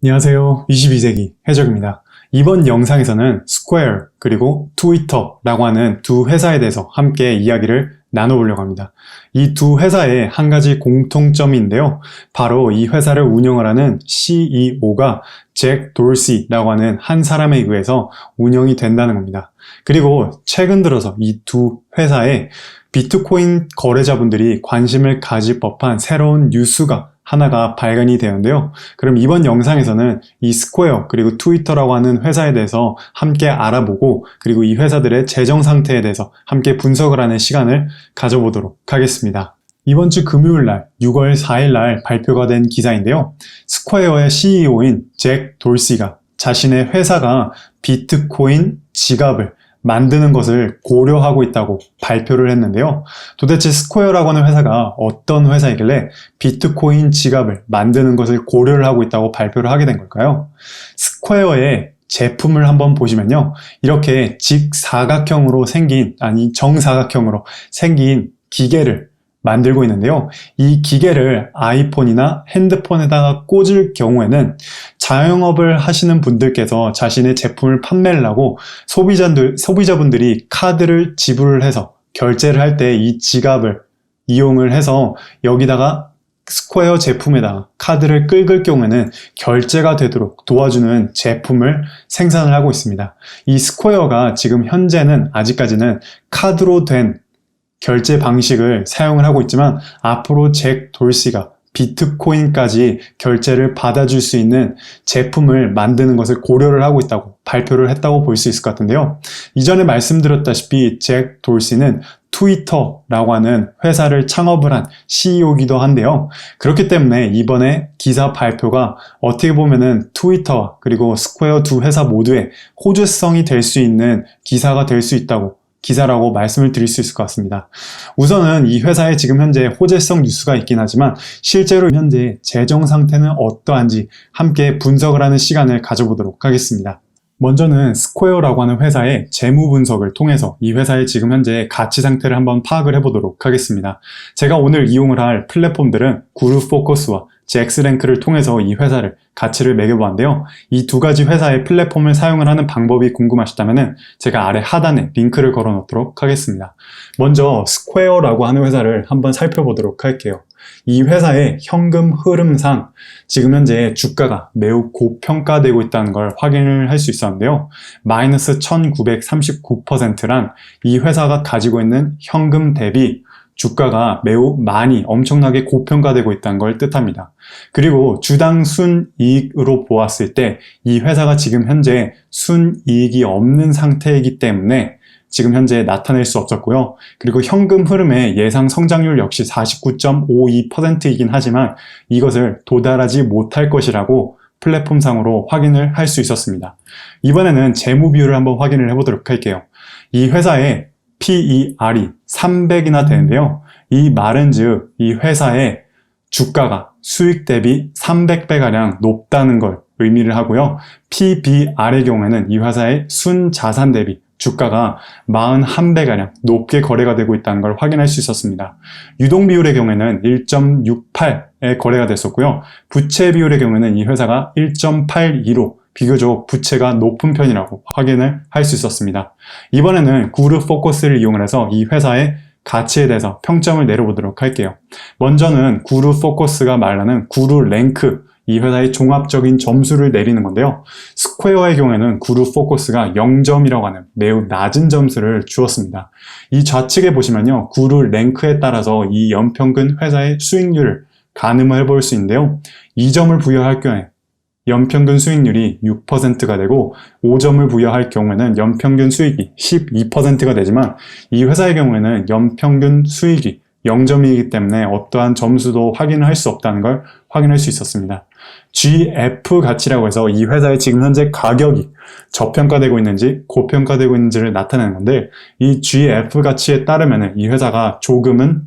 안녕하세요. 22세기 해적입니다. 이번 영상에서는 스퀘어 그리고 트위터라고 하는 두 회사에 대해서 함께 이야기를 나눠보려고 합니다. 이 두 회사의 한 가지 공통점이 있는데요. 바로 이 회사를 운영을 하는 CEO가 잭 돌시라고 하는 한 사람에 의해서 운영이 된다는 겁니다. 그리고 최근 들어서 이 두 회사에 비트코인 거래자분들이 관심을 가질 법한 새로운 뉴스가 하나가 발견이 되는데요. 그럼 이번 영상에서는 이 스퀘어 그리고 트위터라고 하는 회사에 대해서 함께 알아보고 그리고 이 회사들의 재정 상태에 대해서 함께 분석을 하는 시간을 가져보도록 하겠습니다. 이번 주 금요일 날 6월 4일 날 발표가 된 기사인데요. 스퀘어의 CEO인 잭 돌시가 자신의 회사가 비트코인 지갑을 만드는 것을 고려하고 있다고 발표를 했는데요. 도대체 스퀘어라고 하는 회사가 어떤 회사이길래 비트코인 지갑을 만드는 것을 고려를 하고 있다고 발표를 하게 된 걸까요? 스퀘어의 제품을 한번 보시면요. 이렇게 직사각형으로 생긴, 아니 정사각형으로 생긴 기계를 만들고 있는데요. 이 기계를 아이폰이나 핸드폰에다가 꽂을 경우에는 자영업을 하시는 분들께서 자신의 제품을 판매를 하고 소비자분들이 카드를 지불을 해서 결제를 할 때 이 지갑을 이용을 해서 여기다가 스퀘어 제품에다가 카드를 긁을 경우에는 결제가 되도록 도와주는 제품을 생산을 하고 있습니다. 이 스퀘어가 지금 현재는 아직까지는 카드로 된 결제 방식을 사용을 하고 있지만 앞으로 잭 돌시가 비트코인까지 결제를 받아줄 수 있는 제품을 만드는 것을 고려를 하고 있다고 발표를 했다고 볼 수 있을 것 같은데요. 이전에 말씀드렸다시피 잭 돌시는 트위터라고 하는 회사를 창업을 한 CEO이기도 한데요. 그렇기 때문에 이번에 기사 발표가 어떻게 보면은 트위터와 그리고 스퀘어 두 회사 모두의 호주성이 될 수 있는 기사가 될 수 있다고 기사라고 말씀을 드릴 수 있을 것 같습니다. 우선은 이 회사에 지금 현재 호재성 뉴스가 있긴 하지만 실제로 현재 재정 상태는 어떠한지 함께 분석을 하는 시간을 가져보도록 하겠습니다. 먼저는 스퀘어라고 하는 회사의 재무 분석을 통해서 이 회사의 지금 현재 가치 상태를 한번 파악을 해보도록 하겠습니다. 제가 오늘 이용을 할 플랫폼들은 구루포커스와 잭스랭크를 통해서 이 회사를 가치를 매겨보았는데요. 이 두 가지 회사의 플랫폼을 사용을 하는 방법이 궁금하시다면 제가 아래 하단에 링크를 걸어 놓도록 하겠습니다. 먼저 스퀘어라고 하는 회사를 한번 살펴보도록 할게요. 이 회사의 현금 흐름상 지금 현재 주가가 매우 고평가되고 있다는 걸 확인을 할 수 있었는데요. 마이너스 1939%란 이 회사가 가지고 있는 현금 대비 주가가 매우 많이 엄청나게 고평가되고 있다는 걸 뜻합니다. 그리고 주당 순이익으로 보았을 때 이 회사가 지금 현재 순이익이 없는 상태이기 때문에 지금 현재 나타낼 수 없었고요. 그리고 현금 흐름의 예상 성장률 역시 49.52%이긴 하지만 이것을 도달하지 못할 것이라고 플랫폼상으로 확인을 할 수 있었습니다. 이번에는 재무 비율을 한번 확인을 해보도록 할게요. 이 회사의 PER이 300이나 되는데요. 이 말은즉 이 회사의 주가가 수익 대비 300배가량 높다는 걸 의미를 하고요. PBR의 경우에는 이 회사의 순자산 대비 주가가 41배가량 높게 거래가 되고 있다는 걸 확인할 수 있었습니다. 유동 비율의 경우에는 1.68에 거래가 됐었고요. 부채 비율의 경우에는 이 회사가 1.82로 비교적 부채가 높은 편이라고 확인을 할 수 있었습니다. 이번에는 구루 포커스를 이용을 해서 이 회사의 가치에 대해서 평점을 내려보도록 할게요. 먼저는 구루 포커스가 말하는 구루 랭크, 이 회사의 종합적인 점수를 내리는 건데요. 스퀘어의 경우에는 구루 포커스가 0점이라고 하는 매우 낮은 점수를 주었습니다. 이 좌측에 보시면요. 구루 랭크에 따라서 이 연평균 회사의 수익률을 가늠을 해볼 수 있는데요. 2점을 부여할 경우에 연평균 수익률이 6%가 되고 5점을 부여할 경우에는 연평균 수익이 12%가 되지만 이 회사의 경우에는 연평균 수익이 0점이기 때문에 어떠한 점수도 확인을 할 수 없다는 걸 확인할 수 있었습니다. GF 가치라고 해서 이 회사의 지금 현재 가격이 저평가되고 있는지 고평가되고 있는지를 나타내는 건데 이 GF 가치에 따르면 이 회사가 조금은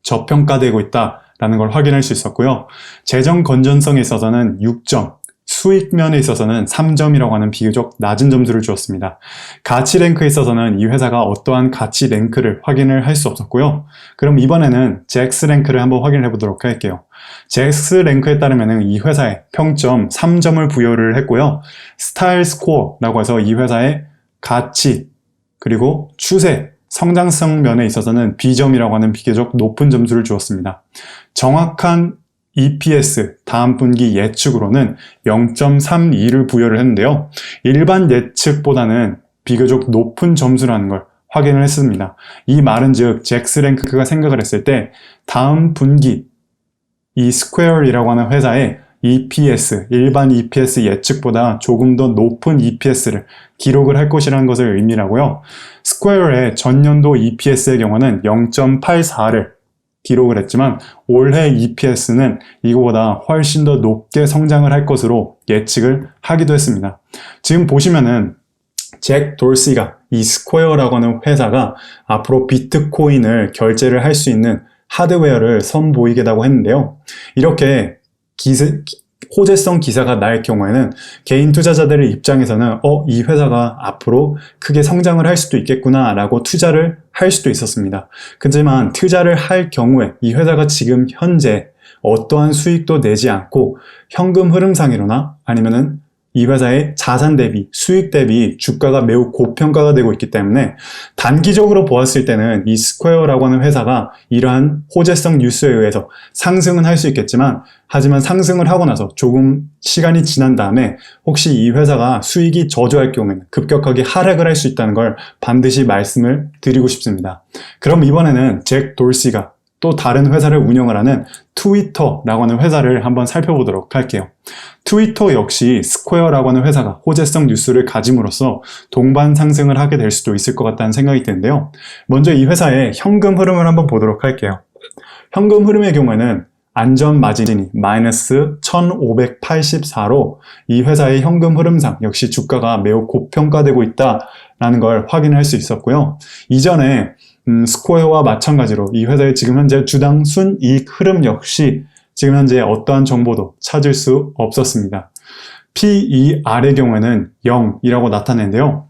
저평가되고 있다라는 걸 확인할 수 있었고요. 재정 건전성에 있어서는 6점, 수익 면에 있어서는 3점이라고 하는 비교적 낮은 점수를 주었습니다. 가치 랭크에 있어서는 이 회사가 어떠한 가치 랭크를 확인을 할 수 없었고요. 그럼 이번에는 잭스 랭크를 한번 확인해 보도록 할게요. 잭스 랭크에 따르면 이 회사에 평점 3점을 부여를 했고요. 스타일 스코어라고 해서 이 회사의 가치 그리고 추세, 성장성 면에 있어서는 B점이라고 하는 비교적 높은 점수를 주었습니다. 정확한 EPS, 다음 분기 예측으로는 0.32를 부여를 했는데요. 일반 예측보다는 비교적 높은 점수라는 걸 확인을 했습니다. 이 말은 즉 잭스랭크가 생각을 했을 때 다음 분기 이 스퀘어이라고 하는 회사의 EPS, 일반 EPS 예측보다 조금 더 높은 EPS를 기록을 할 것이라는 것을 의미하고요. 스퀘어의 전년도 EPS의 경우는 0.84를 기록을 했지만 올해 EPS는 이거보다 훨씬 더 높게 성장을 할 것으로 예측을 하기도 했습니다. 지금 보시면은 잭 돌시가 이 스퀘어라고 하는 회사가 앞으로 비트코인을 결제를 할 수 있는 하드웨어를 선보이겠다고 했는데요. 이렇게 호재성 기사가 날 경우에는 개인 투자자들의 입장에서는 이 회사가 앞으로 크게 성장을 할 수도 있겠구나 라고 투자를 할 수도 있었습니다. 하지만 투자를 할 경우에 이 회사가 지금 현재 어떠한 수익도 내지 않고 현금 흐름상으로나 아니면은 이 회사의 자산 대비, 수익 대비 주가가 매우 고평가가 되고 있기 때문에 단기적으로 보았을 때는 이 스퀘어라고 하는 회사가 이러한 호재성 뉴스에 의해서 상승은 할 수 있겠지만 하지만 상승을 하고 나서 조금 시간이 지난 다음에 혹시 이 회사가 수익이 저조할 경우에는 급격하게 하락을 할 수 있다는 걸 반드시 말씀을 드리고 싶습니다. 그럼 이번에는 잭 돌시가 또 다른 회사를 운영을 하는 트위터라고 하는 회사를 한번 살펴보도록 할게요. 트위터 역시 스퀘어라고 하는 회사가 호재성 뉴스를 가짐으로써 동반 상승을 하게 될 수도 있을 것 같다는 생각이 드는데요. 먼저 이 회사의 현금 흐름을 한번 보도록 할게요. 현금 흐름의 경우에는 안전 마진이 마이너스 1584로 이 회사의 현금 흐름상 역시 주가가 매우 고평가되고 있다라는 걸 확인할 수 있었고요. 이전에 스퀘어와 마찬가지로 이 회사의 지금 현재 주당 순이익 흐름 역시 지금 현재 어떠한 정보도 찾을 수 없었습니다. PER의 경우에는 0이라고 나타내는데요.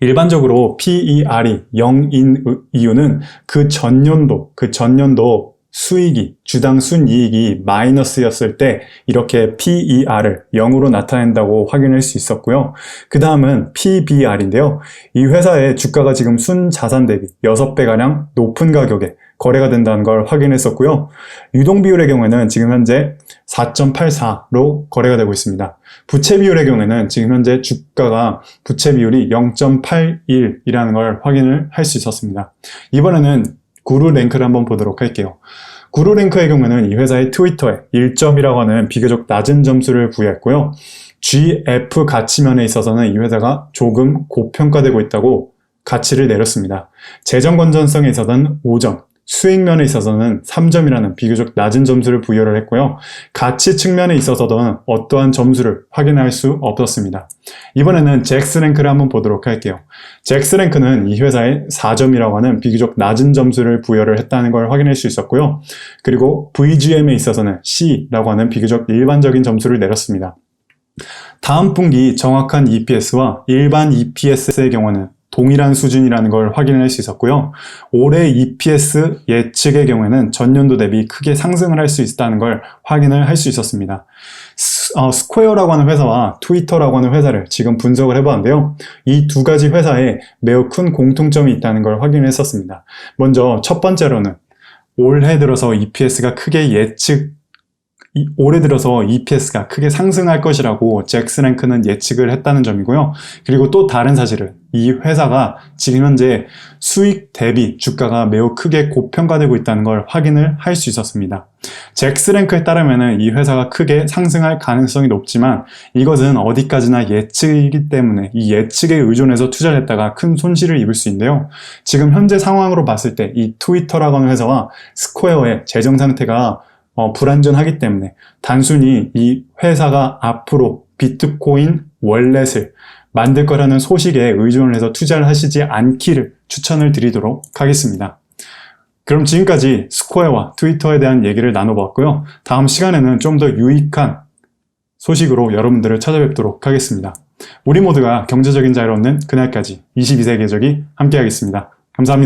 일반적으로 PER이 0인 이유는 그 전년도 수익이, 주당 순이익이 마이너스였을 때 이렇게 PER을 0으로 나타낸다고 확인할 수 있었고요. 그 다음은 PBR인데요. 이 회사의 주가가 지금 순자산 대비 6배가량 높은 가격에 거래가 된다는 걸 확인했었고요. 유동비율의 경우에는 지금 현재 4.84로 거래가 되고 있습니다. 부채 비율의 경우에는 지금 현재 주가가 부채 비율이 0.81이라는 걸 확인을 할 수 있었습니다. 이번에는 구루 랭크를 한번 보도록 할게요. 구루 랭크의 경우에는 이 회사의 트위터에 1점이라고 하는 비교적 낮은 점수를 부여했고요. GF 가치면에 있어서는 이 회사가 조금 고평가되고 있다고 가치를 내렸습니다. 재정 건전성에 있어서는 5점, 수익면에 있어서는 3점이라는 비교적 낮은 점수를 부여를 했고요. 가치 측면에 있어서는 어떠한 점수를 확인할 수 없었습니다. 이번에는 잭스랭크를 한번 보도록 할게요. 잭스랭크는 이 회사의 4점이라고 하는 비교적 낮은 점수를 부여를 했다는 걸 확인할 수 있었고요. 그리고 VGM에 있어서는 C라고 하는 비교적 일반적인 점수를 내렸습니다. 다음 분기 정확한 EPS와 일반 EPS의 경우는 동일한 수준이라는 걸 확인할 수 있었고요. 올해 EPS 예측의 경우에는 전년도 대비 크게 상승을 할 수 있다는 걸 확인을 할 수 있었습니다. 스퀘어라고 하는 회사와 트위터라고 하는 회사를 지금 분석을 해봤는데요. 이 두 가지 회사에 매우 큰 공통점이 있다는 걸 확인했었습니다. 먼저 첫 번째로는 올해 들어서 EPS가 크게 올해 들어서 EPS가 크게 상승할 것이라고 잭스랭크는 예측을 했다는 점이고요. 그리고 또 다른 사실은 이 회사가 지금 현재 수익 대비 주가가 매우 크게 고평가되고 있다는 걸 확인을 할 수 있었습니다. 잭스랭크에 따르면 이 회사가 크게 상승할 가능성이 높지만 이것은 어디까지나 예측이기 때문에 이 예측에 의존해서 투자를 했다가 큰 손실을 입을 수 있는데요. 지금 현재 상황으로 봤을 때 이 트위터라고 하는 회사와 스퀘어의 재정 상태가 불안전하기 때문에 단순히 이 회사가 앞으로 비트코인 월렛을 만들 거라는 소식에 의존을 해서 투자를 하시지 않기를 추천을 드리도록 하겠습니다. 그럼 지금까지 스퀘어와 트위터에 대한 얘기를 나눠봤고요. 다음 시간에는 좀 더 유익한 소식으로 여러분들을 찾아뵙도록 하겠습니다. 우리 모두가 경제적인 자유를 얻는 그날까지 22세기 해적이 함께하겠습니다. 감사합니다.